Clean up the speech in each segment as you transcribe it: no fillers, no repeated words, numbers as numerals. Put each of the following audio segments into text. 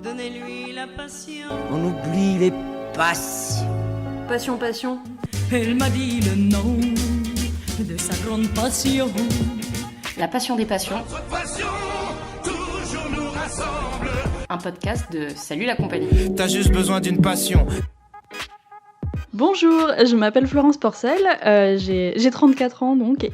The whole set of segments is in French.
Donnez-lui la passion. On oublie les passions. Passion, passion. Elle m'a dit le nom de sa grande passion. La passion des passions. Notre passion, toujours nous rassemble. Un podcast de Salut la compagnie. T'as juste besoin d'une passion. Bonjour, je m'appelle Florence Porcel, j'ai 34 ans donc,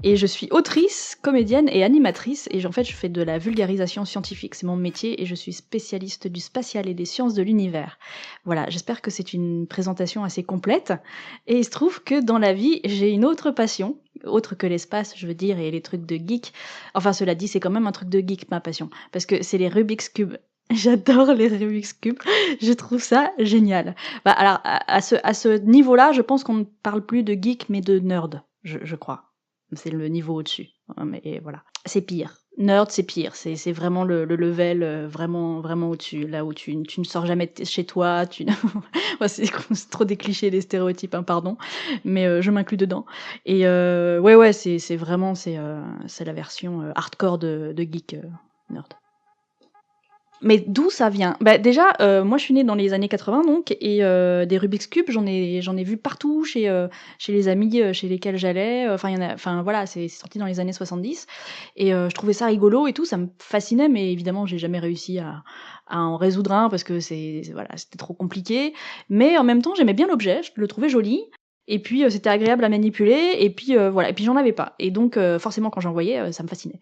et je suis autrice, comédienne et animatrice, et en fait je fais de la vulgarisation scientifique, c'est mon métier, et je suis spécialiste du spatial et des sciences de l'univers. Voilà, j'espère que c'est une présentation assez complète, et il se trouve que dans la vie j'ai une autre passion, autre que l'espace, je veux dire, et les trucs de geek. Enfin, cela dit, c'est quand même un truc de geek, ma passion, parce que c'est les Rubik's Cube. J'adore les Rubik's Cube, je trouve ça génial. Bah, alors, à ce niveau-là, je pense qu'on ne parle plus de geek, mais de nerd, je crois. C'est le niveau au-dessus, mais voilà. C'est pire. Nerd, c'est pire. C'est vraiment le level vraiment, vraiment au-dessus, là où tu ne sors jamais de chez toi. Ouais, c'est trop des clichés, des stéréotypes, hein, pardon, mais je m'inclus dedans. Et ouais, c'est vraiment c'est la version hardcore de geek nerd. Mais d'où ça vient ? Bah déjà, moi je suis née dans les années 80 donc, et des Rubik's Cube, j'en ai vu partout chez les amis chez lesquels j'allais. Enfin voilà, c'est sorti dans les années 70, et je trouvais ça rigolo et tout, ça me fascinait, mais évidemment j'ai jamais réussi à en résoudre un parce que voilà, c'était trop compliqué. Mais en même temps, j'aimais bien l'objet, je le trouvais joli. Et puis c'était agréable à manipuler, et puis voilà, et puis j'en avais pas. Et donc forcément quand j'en voyais, ça me fascinait.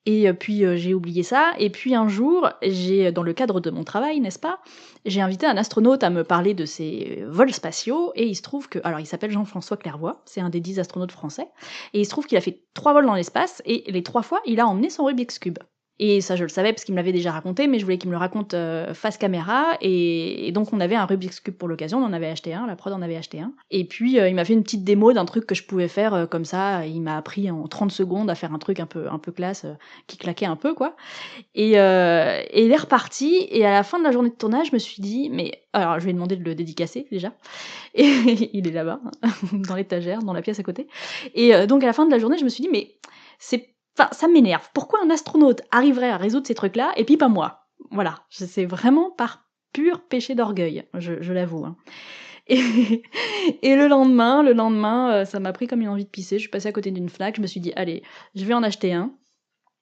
Et puis j'ai oublié ça, et puis un jour, dans le cadre de mon travail, n'est-ce pas, j'ai invité un astronaute à me parler de ses vols spatiaux, et il se trouve que, alors il s'appelle Jean-François Clairvoy, c'est un des 10 astronautes français, et il se trouve qu'il a fait 3 vols dans l'espace, et les 3 fois, il a emmené son Rubik's Cube. Et ça, je le savais parce qu'il me l'avait déjà raconté, mais je voulais qu'il me le raconte face caméra. Et donc, on avait un Rubik's Cube pour l'occasion, on en avait acheté un, la prod en avait acheté un. Et puis, il m'a fait une petite démo d'un truc que je pouvais faire comme ça. Il m'a appris en 30 secondes à faire un truc un peu classe, qui claquait un peu, quoi. Et il est reparti, et à la fin de la journée de tournage, je me suis dit, mais... Alors, je lui ai demandé de le dédicacer, déjà. Et il est là-bas, dans l'étagère, dans la pièce à côté. Et donc, à la fin de la journée, je me suis dit, mais Enfin, ça m'énerve. Pourquoi un astronaute arriverait à résoudre ces trucs-là et puis pas moi ? Voilà, c'est vraiment par pur péché d'orgueil, je l'avoue. Hein. Et le lendemain, ça m'a pris comme une envie de pisser. Je suis passée à côté d'une Fnac, je me suis dit, allez, je vais en acheter un.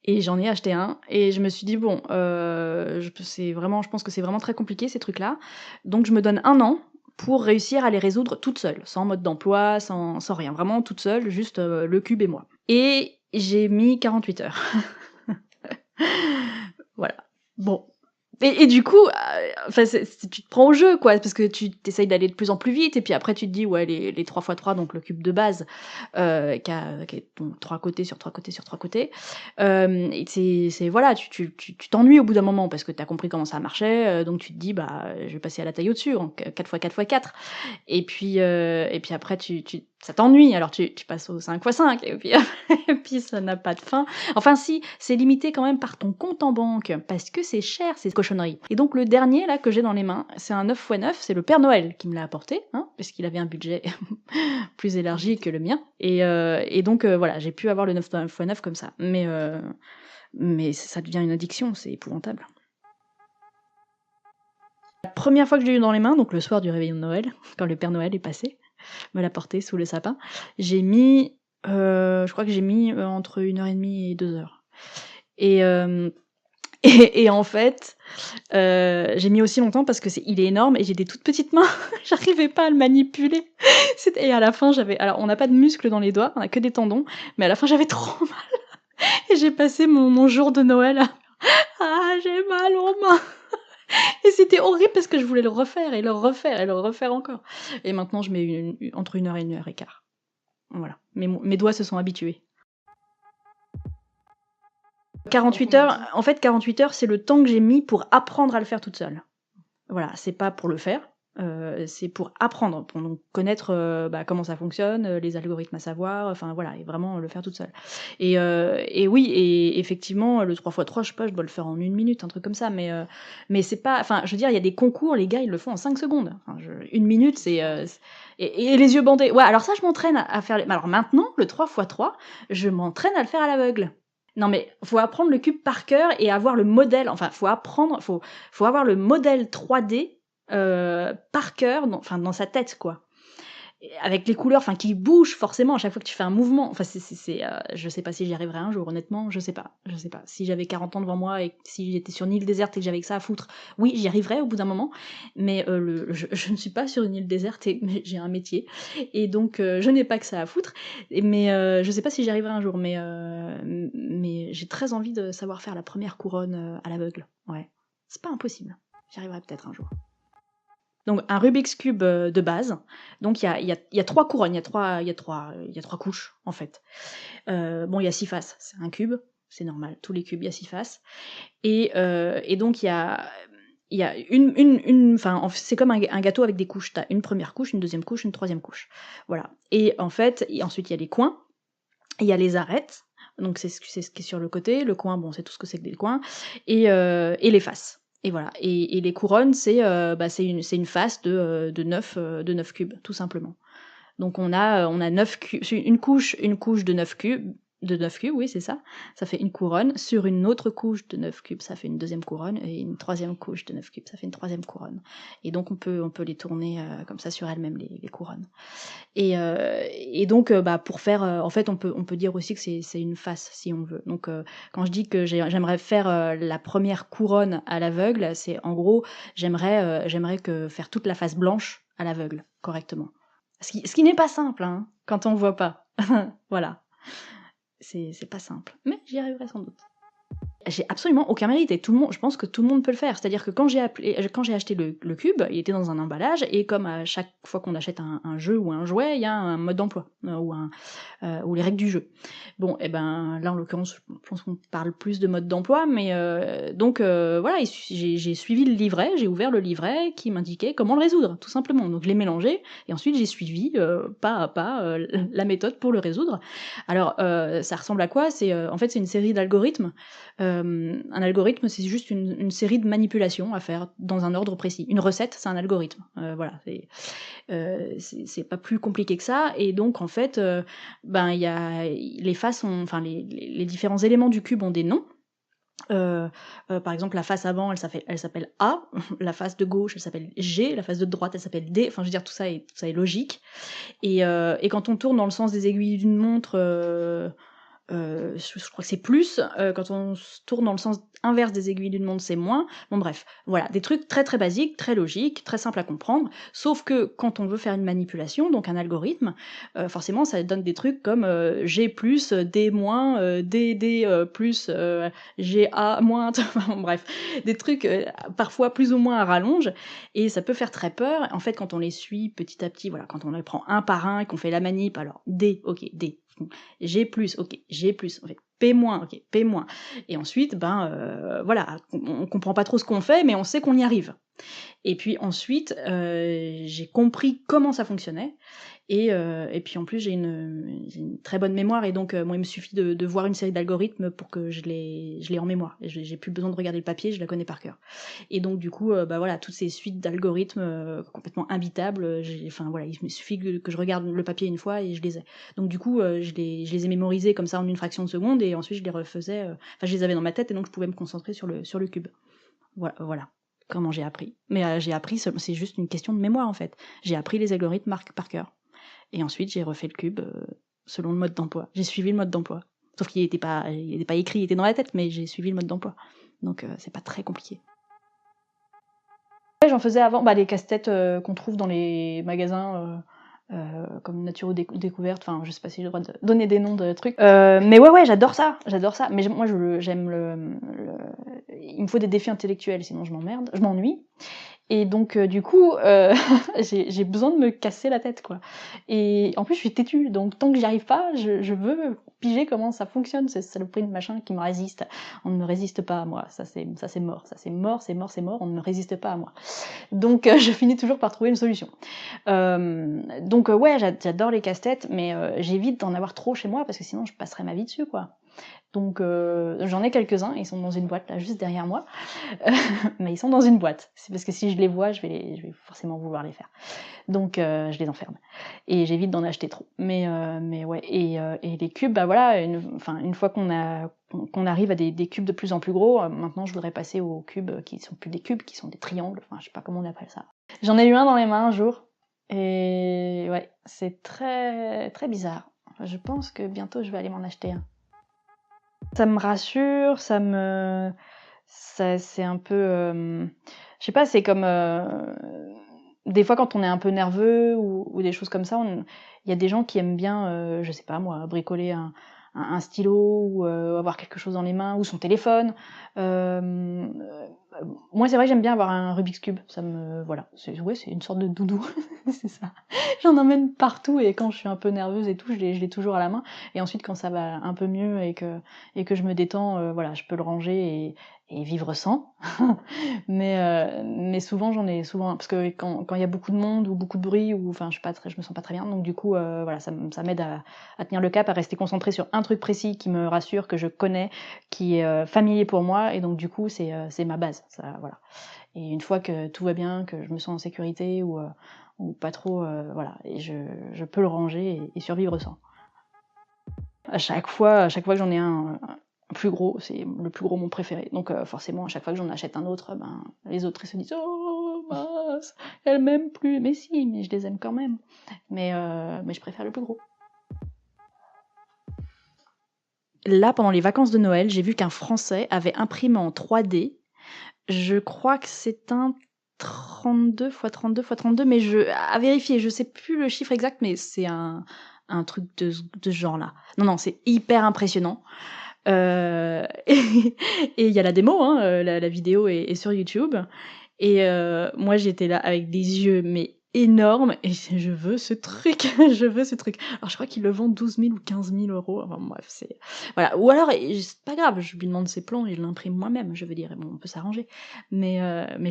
Et j'en ai acheté un, et je me suis dit, bon, je pense que c'est vraiment très compliqué, ces trucs-là. Donc je me donne 1 an pour réussir à les résoudre toute seule, sans mode d'emploi, sans rien, vraiment toute seule, juste le cube et moi. Et j'ai mis 48 heures. Voilà. Bon. Et du coup, tu te prends au jeu, quoi, parce que tu t'essayes d'aller de plus en plus vite, et puis après tu te dis, ouais, les 3x3, donc le cube de base, qui a donc 3 côtés sur 3 côtés sur 3 côtés, et voilà, tu t'ennuies au bout d'un moment, parce que t'as compris comment ça marchait, donc tu te dis, bah, je vais passer à la taille au-dessus, en 4x4x4, et puis après ça t'ennuie, alors tu passes au 5x5, et puis ça n'a pas de fin. Enfin si, c'est limité quand même par ton compte en banque, parce que c'est cher, ces cochonneries. Et donc le dernier là que j'ai dans les mains, c'est un 9x9, c'est le Père Noël qui me l'a apporté, hein, parce qu'il avait un budget plus élargi que le mien. Et donc voilà, j'ai pu avoir le 9x9 comme ça. Mais ça devient une addiction, c'est épouvantable. La première fois que j'ai eu dans les mains, donc le soir du réveillon de Noël, quand le Père Noël est passé, me l'a porté sous le sapin, j'ai mis, je crois que j'ai mis entre 1h30 et 2 heures. Et en fait, j'ai mis aussi longtemps parce que il est énorme et j'ai des toutes petites mains, j'arrivais pas à le manipuler. Et à la fin, alors on n'a pas de muscles dans les doigts, on a que des tendons, mais à la fin j'avais trop mal. Et j'ai passé mon jour de Noël à ah, j'ai mal aux mains. Et c'était horrible parce que je voulais le refaire et le refaire et le refaire encore. Et maintenant, je mets entre 1 heure et 1h15. Voilà. Mes doigts se sont habitués. 48 heures, en fait, 48 heures, c'est le temps que j'ai mis pour apprendre à le faire toute seule. Voilà, c'est pas pour le faire, c'est pour apprendre, pour donc connaître comment ça fonctionne, les algorithmes à savoir, enfin voilà, et vraiment le faire toute seule. Et oui, et effectivement, le 3x3, je sais pas, je dois le faire en 1 minute, un truc comme ça, mais c'est pas, enfin, je veux dire, il y a des concours, les gars, ils le font en 5 secondes. Enfin, 1 minute, c'est... et les yeux bandés. Ouais, alors ça, je m'entraîne à faire... Alors maintenant, le 3x3, je m'entraîne à le faire à l'aveugle. Non mais faut apprendre le cube par cœur et avoir le modèle, enfin faut avoir le modèle 3D par cœur, dans sa tête quoi. Avec les couleurs, qui bougent forcément à chaque fois que tu fais un mouvement. Enfin, je sais pas si j'y arriverai un jour, honnêtement, je sais pas. Si j'avais 40 ans devant moi et si j'étais sur une île déserte et que j'avais que ça à foutre, oui, j'y arriverais au bout d'un moment. Mais je ne suis pas sur une île déserte mais j'ai un métier et donc je n'ai pas que ça à foutre. Mais je sais pas si j'y arriverai un jour, mais j'ai très envie de savoir faire la première couronne à l'aveugle. Ouais, c'est pas impossible. J'y arriverai peut-être un jour. Donc un Rubik's Cube de base. Donc il y a 3 couronnes, il y a trois couches en fait. Bon, il y a 6 faces, c'est un cube, c'est normal, tous les cubes, il y a 6 faces. Et donc il y a c'est comme un gâteau avec des couches. T'as une première couche, une deuxième couche, une troisième couche. Voilà. Et en fait, ensuite il y a les coins, il y a les arêtes. Donc c'est ce qui est sur le côté. Le coin, bon, c'est tout ce que c'est que des coins. Et les faces. Et voilà. Et les couronnes, c'est une face de 9 cubes, tout simplement. Donc on a 9 cubes, une couche de 9 cubes, oui, c'est ça. Ça fait une couronne. Sur une autre couche de 9 cubes, ça fait une deuxième couronne. Et une troisième couche de 9 cubes, ça fait une troisième couronne. Et donc on peut les tourner comme ça sur elles-mêmes, les couronnes. Et donc pour faire en fait on peut dire aussi que c'est une face si on veut. Donc quand je dis que j'aimerais faire la première couronne à l'aveugle, c'est en gros j'aimerais que faire toute la face blanche à l'aveugle correctement. Ce qui n'est pas simple hein, quand on voit pas. Voilà. C'est pas simple, mais j'y arriverai sans doute. J'ai absolument aucun mérite et je pense que tout le monde peut le faire. C'est-à-dire que quand j'ai acheté le cube, il était dans un emballage et comme à chaque fois qu'on achète un jeu ou un jouet, il y a un mode d'emploi ou les règles du jeu. Bon, et ben là en l'occurrence, je pense qu'on parle plus de mode d'emploi, mais donc voilà, j'ai suivi le livret, j'ai ouvert le livret qui m'indiquait comment le résoudre, tout simplement. Donc je l'ai mélangé et ensuite j'ai suivi pas à pas la méthode pour le résoudre. Alors ça ressemble à quoi ? En fait c'est une série d'algorithmes. Un algorithme, c'est juste une série de manipulations à faire dans un ordre précis. Une recette, c'est un algorithme. Voilà, c'est pas plus compliqué que ça. Et donc, en fait, il y a les faces, les différents éléments du cube ont des noms. Par exemple, la face avant, elle s'appelle A. La face de gauche, elle s'appelle G. La face de droite, elle s'appelle D. Enfin, je veux dire, tout ça est logique. Et quand on tourne dans le sens des aiguilles d'une montre. Je crois que c'est plus, quand on se tourne dans le sens inverse des aiguilles d'une montre, c'est moins. Bon bref, voilà, des trucs très très basiques, très logiques, très simples à comprendre, sauf que quand on veut faire une manipulation, donc un algorithme, forcément ça donne des trucs comme G+, D-, DD+, GA-, bon, bref, des trucs parfois plus ou moins à rallonge, et ça peut faire très peur. En fait, quand on les suit petit à petit, voilà, quand on les prend un par un et qu'on fait la manip, alors D, ok, D, G+, ok, G+, on fait P-, ok, P-. Et ensuite, voilà, on comprend pas trop ce qu'on fait, mais on sait qu'on y arrive. Et puis ensuite, j'ai compris comment ça fonctionnait. Et puis en plus, j'ai une très bonne mémoire. Et donc, moi, il me suffit de voir une série d'algorithmes pour que je l'ai en mémoire. Et j'ai plus besoin de regarder le papier, je la connais par cœur. Et donc, du coup, voilà, toutes ces suites d'algorithmes complètement imbitables, voilà, il me suffit que je regarde le papier une fois et je les ai. Donc, du coup, je les ai mémorisés comme ça en une fraction de seconde. Et ensuite, je les refaisais. Je les avais dans ma tête et donc je pouvais me concentrer sur le cube. Voilà. Comment j'ai appris. Mais j'ai appris, c'est juste une question de mémoire en fait. J'ai appris les algorithmes par cœur. Et ensuite, j'ai refait le cube selon le mode d'emploi. J'ai suivi le mode d'emploi. Sauf qu'il n'était pas écrit, il était dans la tête, mais j'ai suivi le mode d'emploi. Donc c'est pas très compliqué. J'en faisais avant les casse-têtes qu'on trouve dans les magasins comme Naturo Découverte, enfin je sais pas si j'ai le droit de donner des noms de trucs. Mais ouais, j'adore ça. Mais moi j'aime il me faut des défis intellectuels, sinon je m'ennuie. Et donc du coup, j'ai besoin de me casser la tête quoi. Et en plus je suis têtue, donc tant que j'y arrive pas, je veux piger comment ça fonctionne, ces saloperies de machin qui me résistent. On ne me résiste pas à moi, ça c'est mort, on ne me résiste pas à moi. Donc je finis toujours par trouver une solution. Donc ouais, j'adore les casse-têtes, mais j'évite d'en avoir trop chez moi parce que sinon je passerais ma vie dessus quoi. Donc j'en ai quelques-uns, ils sont dans une boîte là juste derrière moi, mais ils sont dans une boîte. C'est parce que si je les vois, je vais forcément vouloir les faire. Donc je les enferme et j'évite d'en acheter trop. Mais ouais, et les cubes, bah voilà, une fois qu'on arrive à des cubes de plus en plus gros, maintenant je voudrais passer aux cubes qui sont plus des cubes, qui sont des triangles. Enfin, je sais pas comment on appelle ça. J'en ai eu un dans les mains un jour et ouais, c'est très très bizarre. Je pense que bientôt je vais aller m'en acheter un. Ça me rassure, c'est un peu, je sais pas, c'est comme des fois quand on est un peu nerveux ou des choses comme ça, il y a des gens qui aiment bien, je sais pas moi, bricoler un stylo ou avoir quelque chose dans les mains ou son téléphone. Moi c'est vrai que j'aime bien avoir un Rubik's Cube, voilà, c'est une sorte de doudou, c'est ça. J'en emmène partout et quand je suis un peu nerveuse et tout, je l'ai toujours à la main. Et ensuite quand ça va un peu mieux et que je me détends, voilà, je peux le ranger et vivre sans. mais souvent j'en ai souvent parce que quand il y a beaucoup de monde ou beaucoup de bruit ou enfin je me sens pas très bien, donc du coup voilà, ça m'aide à tenir le cap, à rester concentrée sur un truc précis qui me rassure, que je connais, qui est familier pour moi, et donc du coup c'est ma base, ça, voilà. Et une fois que tout va bien, que je me sens en sécurité ou pas trop, voilà, et je peux le ranger et survivre sans. À chaque fois que j'en ai un plus gros, c'est le plus gros mon préféré. Donc forcément, à chaque fois que j'en achète un autre, ben les autres ils se disent oh mince, elle m'aime plus. Mais si, mais je les aime quand même. Mais je préfère le plus gros. Là, pendant les vacances de Noël, j'ai vu qu'un Français avait imprimé en 3D. Je crois que c'est un 32 x 32 x 32, mais à vérifier, je sais plus le chiffre exact, mais c'est un truc de ce genre-là. Non, c'est hyper impressionnant. Et il y a la démo, hein, la vidéo est sur YouTube. Et moi j'étais là avec des yeux mais énormes et je veux ce truc, je veux ce truc. Alors je crois qu'il le vend 12 000 ou 15 000 euros. Enfin bref, c'est voilà. Ou alors c'est pas grave, je lui demande ses plans et je l'imprime moi-même. Je veux dire, bon, on peut s'arranger. Mais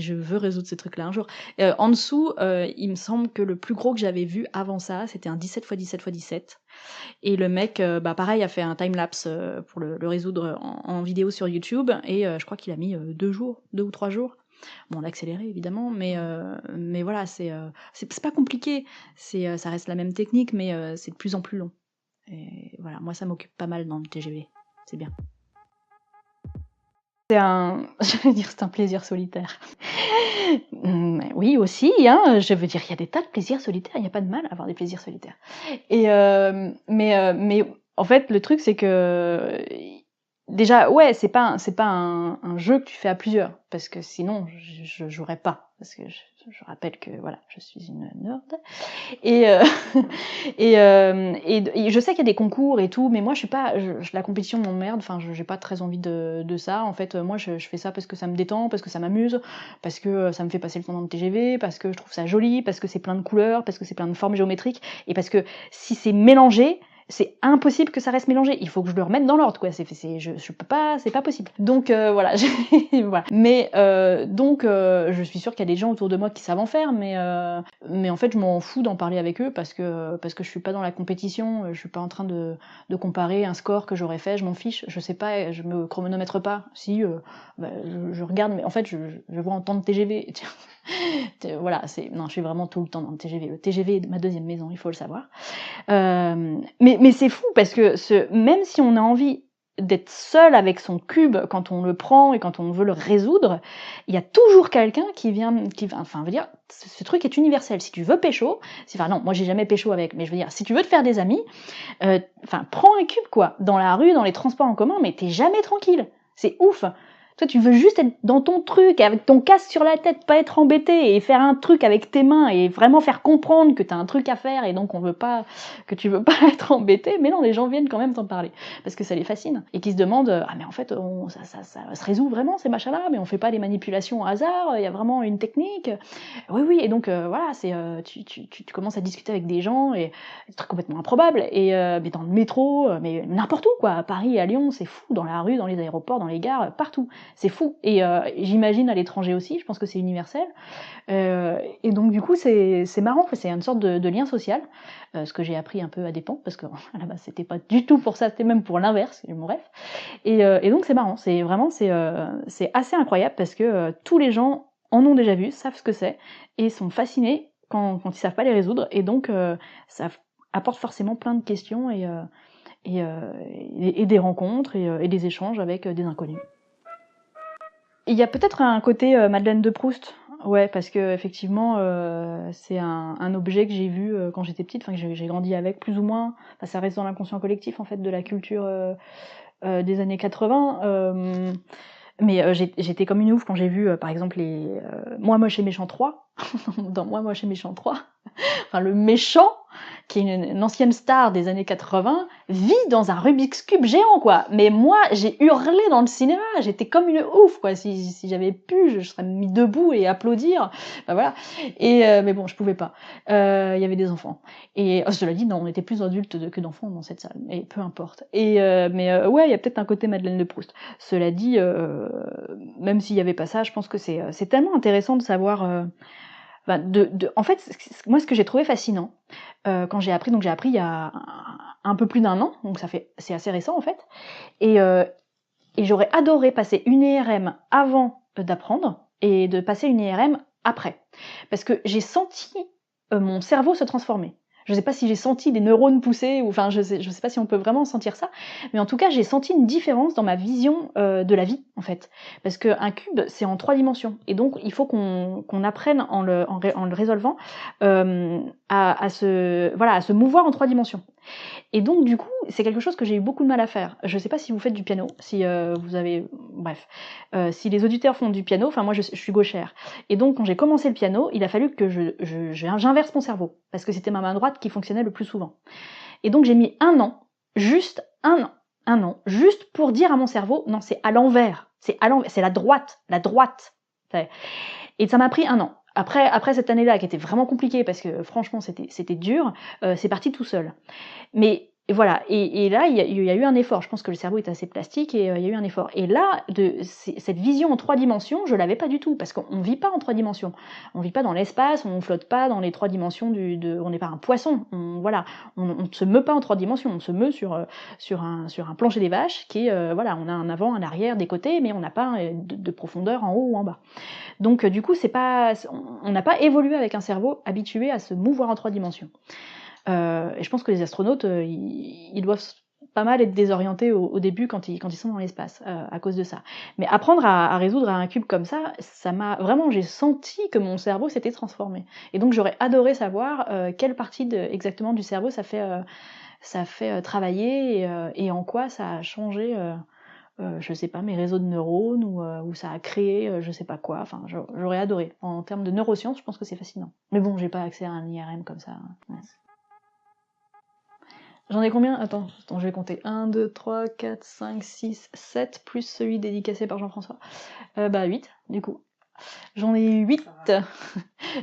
je veux résoudre ce truc-là un jour. En dessous, il me semble que le plus gros que j'avais vu avant ça, c'était un 17 x 17 x 17. Et le mec, pareil, a fait un time-lapse pour le résoudre en vidéo sur YouTube. Et je crois qu'il a mis 2 ou 3 jours. Bon, l'accéléré évidemment, mais voilà, c'est pas compliqué. Ça reste la même technique, mais c'est de plus en plus long. Et voilà, moi ça m'occupe pas mal dans le TGV. C'est bien. C'est un plaisir solitaire. Oui, aussi, hein, je veux dire, il y a des tas de plaisirs solitaires, il n'y a pas de mal à avoir des plaisirs solitaires. Et mais en fait, le truc, c'est que déjà, ouais, c'est pas un jeu que tu fais à plusieurs, parce que sinon, je jouerais pas, parce que je rappelle que voilà, je suis une nerd. Et et je sais qu'il y a des concours et tout, mais moi je suis pas, la compétition m'emmerde. Enfin, j'ai pas très envie de ça. En fait, moi je fais ça parce que ça me détend, parce que ça m'amuse, parce que ça me fait passer le temps dans le TGV, parce que je trouve ça joli, parce que c'est plein de couleurs, parce que c'est plein de formes géométriques, et parce que si c'est mélangé, c'est impossible que ça reste mélangé. Il faut que je le remette dans l'ordre, quoi. Je peux pas, c'est pas possible. Donc voilà, voilà. Mais donc je suis sûre qu'il y a des gens autour de moi qui savent en faire, mais en fait je m'en fous d'en parler avec eux parce que je suis pas dans la compétition, je suis pas en train de comparer un score que j'aurais fait, je m'en fiche. Je sais pas, je me chronomètre pas. Si je regarde, mais en fait je vois en temps de TGV. Voilà, non, je suis vraiment tout le temps dans le TGV. Le TGV est ma deuxième maison, il faut le savoir. Mais c'est fou parce que même si on a envie d'être seul avec son cube quand on le prend et quand on veut le résoudre, il y a toujours quelqu'un qui vient, enfin, veut dire, ce truc est universel. Si tu veux pécho, enfin non, moi j'ai jamais pécho avec, mais je veux dire, si tu veux te faire des amis, enfin, prends un cube, quoi, dans la rue, dans les transports en commun, mais t'es jamais tranquille. C'est ouf. Toi, tu veux juste être dans ton truc, avec ton casque sur la tête, pas être embêté, et faire un truc avec tes mains, et vraiment faire comprendre que t'as un truc à faire, et donc que tu veux pas être embêté. Mais non, les gens viennent quand même t'en parler, parce que ça les fascine. Et qui se demandent, ah mais en fait, ça se résout vraiment, ces machins-là, mais on fait pas des manipulations au hasard, il y a vraiment une technique. Oui, et donc, voilà, tu commences à discuter avec des gens, et des trucs complètement improbables, et mais dans le métro, mais n'importe où, quoi, à Paris, à Lyon, c'est fou, dans la rue, dans les aéroports, dans les gares, partout. C'est fou. Et j'imagine à l'étranger aussi, je pense que c'est universel. Et donc du coup c'est marrant, c'est une sorte de lien social, ce que j'ai appris un peu à dépens, parce que à la base c'était pas du tout pour ça, c'était même pour l'inverse, mon rêve. Et donc c'est marrant, c'est assez incroyable parce que tous les gens en ont déjà vu, savent ce que c'est, et sont fascinés quand ils savent pas les résoudre, et donc ça apporte forcément plein de questions et des rencontres et des échanges avec des inconnus. Il y a peut-être un côté Madeleine de Proust, ouais, parce que effectivement c'est un objet que j'ai vu quand j'étais petite, enfin que j'ai grandi avec plus ou moins, enfin, ça reste dans l'inconscient collectif en fait de la culture des années 80. Mais j'étais comme une ouf quand j'ai vu par exemple les Moi Moche et Méchant 3 dans Moi Moche et Méchant 3. Enfin, le méchant, qui est une ancienne star des années 80, vit dans un Rubik's Cube géant, quoi. Mais moi, j'ai hurlé dans le cinéma, j'étais comme une ouf, quoi. Si j'avais pu, je serais mis debout et applaudir. Enfin, voilà. Mais bon, je pouvais pas. Il y avait des enfants. Et cela dit, non, on était plus adultes que d'enfants dans cette salle. Et peu importe. Mais ouais, il y a peut-être un côté Madeleine de Proust. Cela dit, même s'il y avait pas ça, je pense que c'est tellement intéressant de savoir... en fait, moi, ce que j'ai trouvé fascinant quand j'ai appris il y a un peu plus d'1 an, donc c'est assez récent en fait, et j'aurais adoré passer une IRM avant d'apprendre et de passer une IRM après, parce que j'ai senti mon cerveau se transformer. Je sais pas si j'ai senti des neurones pousser, ou enfin je sais pas si on peut vraiment sentir ça, mais en tout cas j'ai senti une différence dans ma vision de la vie en fait, parce qu'un cube c'est en 3 dimensions, et donc il faut qu'on apprenne en le résolvant à se mouvoir en 3 dimensions. Et donc du coup c'est quelque chose que j'ai eu beaucoup de mal à faire. Je sais pas si vous faites du piano, si vous avez, bref, si les auditeurs font du piano, enfin moi je suis gauchère, et donc quand j'ai commencé le piano, il a fallu que j'inverse mon cerveau, parce que c'était ma main droite qui fonctionnait le plus souvent. Et donc j'ai mis 1 an, juste un an, juste pour dire à mon cerveau, non, c'est à l'envers, c'est la droite. Et ça m'a pris 1 an. Après cette année-là, qui était vraiment compliquée, parce que franchement c'était dur, c'est parti tout seul. Mais voilà, et là il y a eu un effort. Je pense que le cerveau est assez plastique, et il y a eu un effort. Et là, cette vision en 3 dimensions, je l'avais pas du tout, parce qu'on vit pas en 3 dimensions. On vit pas dans l'espace, on flotte pas dans les 3 dimensions on n'est pas un poisson. On se meut pas en 3 dimensions, on se meut sur un plancher des vaches qui est, voilà, on a un avant, un arrière, des côtés, mais on n'a pas de profondeur en haut ou en bas. Donc du coup, on n'a pas évolué avec un cerveau habitué à se mouvoir en 3 dimensions. Et je pense que les astronautes, ils doivent pas mal être désorientés au début quand ils sont dans l'espace, à cause de ça. Mais apprendre à résoudre un cube comme ça m'a vraiment, j'ai senti que mon cerveau s'était transformé. Et donc j'aurais adoré savoir quelle partie exactement du cerveau ça fait travailler, et en quoi ça a changé. Je sais pas, mes réseaux de neurones, ou ça a créé je sais pas quoi. Enfin, j'aurais adoré. En termes de neurosciences, je pense que c'est fascinant. Mais bon, j'ai pas accès à un IRM comme ça. Ouais. J'en ai combien ? Attends, je vais compter. 1, 2, 3, 4, 5, 6, 7, plus celui dédicacé par Jean-François. 8, du coup. J'en ai 8.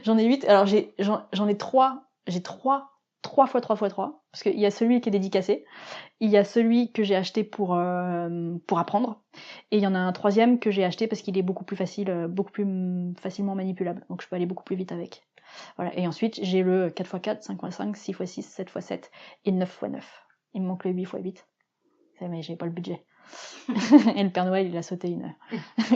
J'en ai 8. Alors, j'en ai 3. J'ai 3 fois 3 fois 3. Parce qu'il y a celui qui est dédicacé. Il y a celui que j'ai acheté pour apprendre. Et il y en a un 3e que j'ai acheté parce qu'il est beaucoup plus facilement manipulable. Donc, je peux aller beaucoup plus vite avec. Voilà. Et ensuite, j'ai le 4x4, 5x5, 6x6, 7x7 et 9x9. Il me manque le 8x8. Mais j'ai pas le budget. Et le Père Noël, il a sauté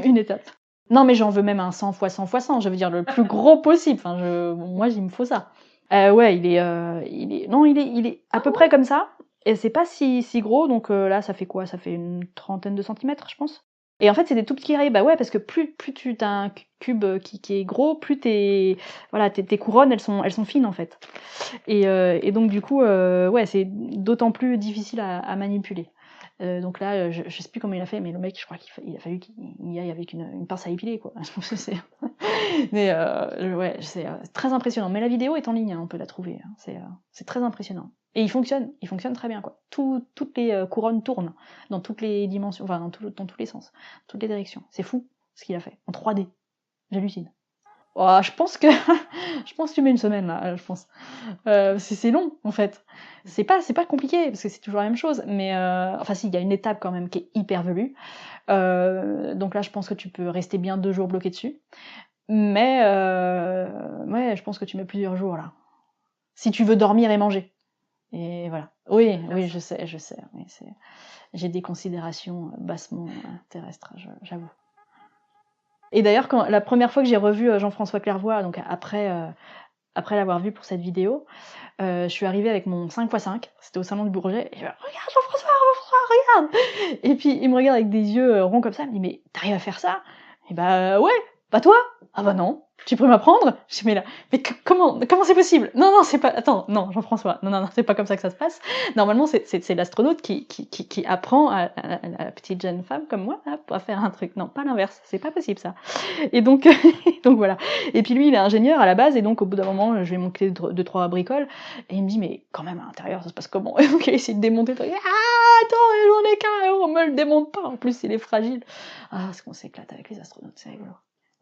une étape. Non, mais j'en veux même un 100x100x100. Je veux dire, le plus gros possible. Enfin, moi, il me faut ça. Ouais, il est à peu près comme ça. Et c'est pas si gros. Donc là, ça fait quoi ? Ça fait une 30aine de centimètres, je pense. Et en fait, c'est des tout petits rayés. Bah ouais, parce que plus tu as un cube qui est gros, plus tes couronnes, elles sont fines en fait. Et donc du coup, ouais, c'est d'autant plus difficile à manipuler. Donc là, je sais plus comment il a fait, mais le mec, je crois qu'il a fallu qu'il y aille avec une pince à épiler, quoi. Mais ouais, c'est très impressionnant. Mais la vidéo est en ligne, hein, on peut la trouver. Hein. C'est très impressionnant. Et il fonctionne très bien, quoi. Toutes les couronnes tournent dans toutes les dimensions, enfin dans tous les sens, toutes les directions. C'est fou ce qu'il a fait en 3D. J'hallucine. Oh, je pense que tu mets une semaine là, je pense. C'est long en fait. C'est pas compliqué parce que c'est toujours la même chose, mais enfin si, il y a une étape quand même qui est hyper velue. Donc là, je pense que tu peux rester bien 2 jours bloqué dessus. Mais ouais, je pense que tu mets plusieurs jours là. Si tu veux dormir et manger. Et voilà. Oui, je sais. Mais j'ai des considérations bassement terrestres, j'avoue. Et d'ailleurs, la première fois que j'ai revu Jean-François Clairvoy, donc après l'avoir vu pour cette vidéo, je suis arrivée avec mon 5x5, c'était au Salon du Bourget, et je regarde Jean-François, regarde. Et puis il me regarde avec des yeux ronds comme ça, il me dit mais t'arrives à faire ça? Et bah ouais, pas toi? Ah bah non. Tu peux m'apprendre? Je dis mais comment c'est possible? Non, c'est pas, attends, non, Jean-François, non, c'est pas comme ça que ça se passe. Normalement, c'est l'astronaute qui apprend à la petite jeune femme comme moi, là, à faire un truc. Non, pas l'inverse, c'est pas possible ça. Et donc, donc voilà. Et puis lui, il est ingénieur à la base, et donc au bout d'un moment, je lui ai montré 2-3 bricoles, et il me dit, mais quand même, à l'intérieur, ça se passe comment? Et donc il essaie de démonter le truc. Ah, attends, j'en ai qu'un, on me le démonte pas, en plus, il est fragile. Ah, ce qu'on s'éclate avec les astronautes, c'est rigolo.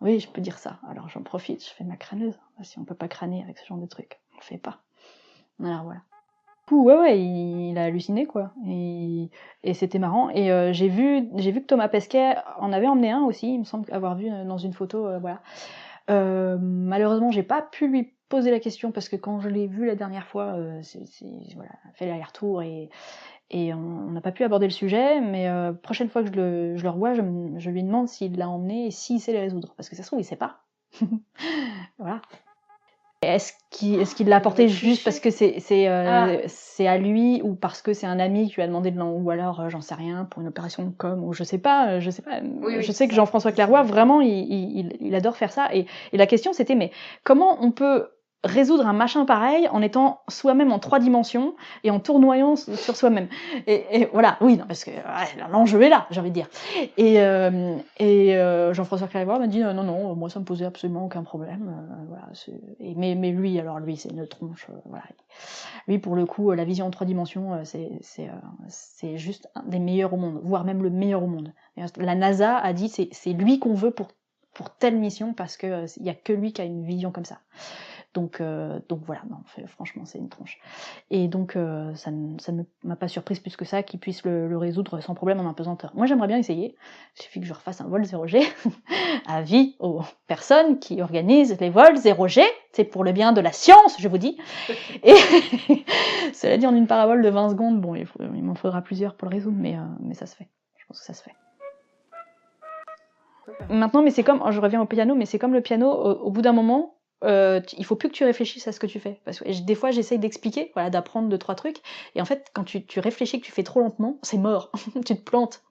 Oui, je peux dire ça. Alors j'en profite, je fais ma crâneuse. Si on peut pas crâner avec ce genre de truc, on le fait pas. Alors voilà. Ouais, il a halluciné quoi. Et c'était marrant. Et j'ai vu que Thomas Pesquet en avait emmené un aussi. Il me semble avoir vu dans une photo. Voilà. Malheureusement, j'ai pas pu lui poser la question parce que quand je l'ai vu la dernière fois, voilà, fait l'aller-retour et on n'a pas pu aborder le sujet, mais prochaine fois que je le revois, je lui demande s'il l'a emmené et s'il sait les résoudre. Parce que ça se trouve, il sait pas. Voilà. Est-ce qu'il l'a apporté juste parce que c'est à lui ou parce que c'est un ami qui lui a demandé de ou alors j'en sais rien, pour une opération de com, ou je sais pas. Oui, je sais que Jean-François Clairvoy, vraiment, il adore faire ça. Et la question, c'était, mais comment on peut résoudre un machin pareil en étant soi-même en 3 dimensions et en tournoyant sur soi-même. Et voilà, oui, non, parce que l'enjeu est là, j'ai envie de dire. Et Jean-François Clairvoy m'a dit non, moi ça me posait absolument aucun problème. Voilà, mais lui, c'est une tronche. Voilà. Lui, pour le coup, la vision en 3 dimensions, c'est juste un des meilleurs au monde, voire même le meilleur au monde. La NASA a dit c'est lui qu'on veut pour telle mission parce que il y a que lui qui a une vision comme ça. Donc voilà, non, franchement, c'est une tronche. Et donc, ça ne m'a pas surprise plus que ça qu'il puisse le résoudre sans problème en apesanteur. Moi, j'aimerais bien essayer. Il suffit que je refasse un vol 0G. Avis aux personnes qui organisent les vols 0G. C'est pour le bien de la science, je vous dis. Et cela dit, en une parabole de 20 secondes, bon, il m'en faudra plusieurs pour le résoudre, mais ça se fait. Je pense que ça se fait. Maintenant, mais c'est comme, je reviens au piano, mais c'est comme le piano, au bout d'un moment, il faut plus que tu réfléchisses à ce que tu fais. Parce que des fois, j'essaye d'expliquer, voilà, d'apprendre 2-3 trucs. Et en fait, quand tu réfléchis, que tu fais trop lentement, c'est mort. Tu te plantes.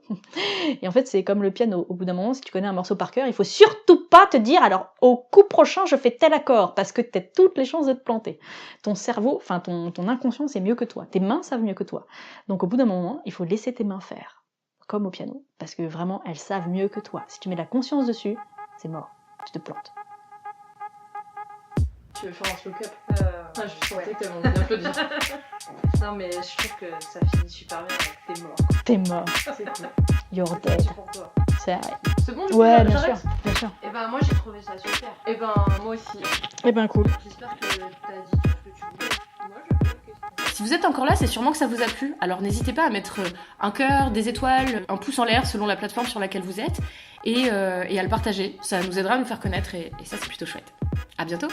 Et en fait, c'est comme le piano. Au bout d'un moment, si tu connais un morceau par cœur, il faut surtout pas te dire, alors, au coup prochain, je fais tel accord. Parce que t'as toutes les chances de te planter. Ton cerveau, enfin, ton inconscient, c'est mieux que toi. Tes mains savent mieux que toi. Donc, au bout d'un moment, il faut laisser tes mains faire. Comme au piano. Parce que vraiment, elles savent mieux que toi. Si tu mets la conscience dessus, c'est mort. Tu te plantes. Tu veux faire un slow cup? Je sentais que t'avais envie d'applaudir. Non, mais je trouve que ça finit super bien avec t'es mort. T'es mort. C'est cool. You're dead. C'est pour toi. C'est vrai. C'est bon, ouais, bien sûr. Et ben, moi j'ai trouvé ça super. Et ben, moi aussi. Et ben, cool. J'espère que t'as dit tout ce que tu voulais. Moi, je veux que... Si vous êtes encore là, c'est sûrement que ça vous a plu. Alors n'hésitez pas à mettre un cœur, des étoiles, un pouce en l'air selon la plateforme sur laquelle vous êtes et à le partager. Ça nous aidera à nous faire connaître et ça c'est plutôt chouette. À bientôt.